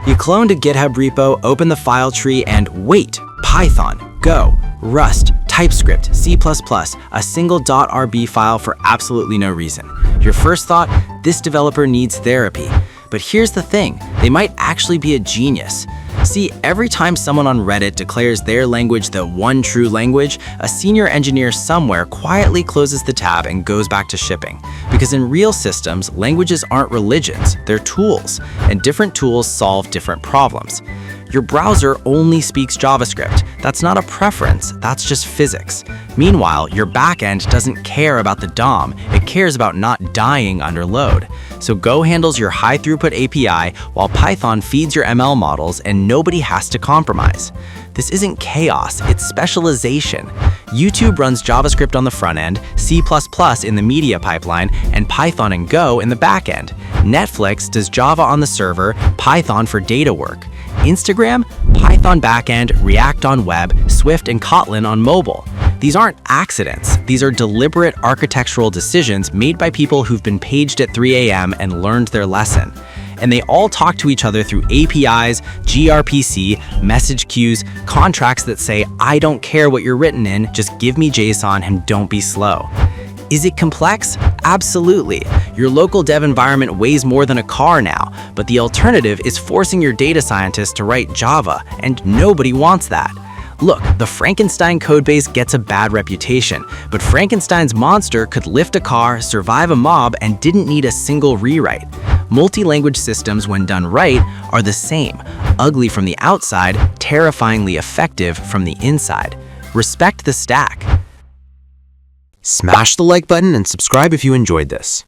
You clone to GitHub repo, open the file tree, and wait, Python, Go, Rust, TypeScript, C++, a single .rb file for absolutely no reason. Your first thought, this developer needs therapy. But here's the thing, they might actually be a genius. See, every time someone on Reddit declares their language the one true language, a senior engineer somewhere quietly closes the tab and goes back to shipping. Because in real systems, languages aren't religions, they're tools, and different tools solve different problems. Your browser only speaks JavaScript. That's not a preference, that's just physics. Meanwhile, your backend doesn't care about the DOM, it cares about not dying under load. So Go handles your high-throughput API while Python feeds your ML models and nobody has to compromise. This isn't chaos, it's specialization. YouTube runs JavaScript on the front end, C++ in the media pipeline, and Python and Go in the back end. Netflix does Java on the server, Python for data work. Instagram, Python backend, React on web, Swift and Kotlin on mobile. These aren't accidents. These are deliberate architectural decisions made by people who've been paged at 3 a.m. and learned their lesson. And they all talk to each other through APIs, gRPC, message queues, contracts that say, I don't care what you're written in, just give me JSON and don't be slow. Is it complex? Absolutely. Your local dev environment weighs more than a car now, but the alternative is forcing your data scientists to write Java, and nobody wants that. Look, the Frankenstein codebase gets a bad reputation, but Frankenstein's monster could lift a car, survive a mob, and didn't need a single rewrite. Multi-language systems, when done right, are the same. Ugly from the outside, terrifyingly effective from the inside. Respect the stack. Smash the like button and subscribe if you enjoyed this.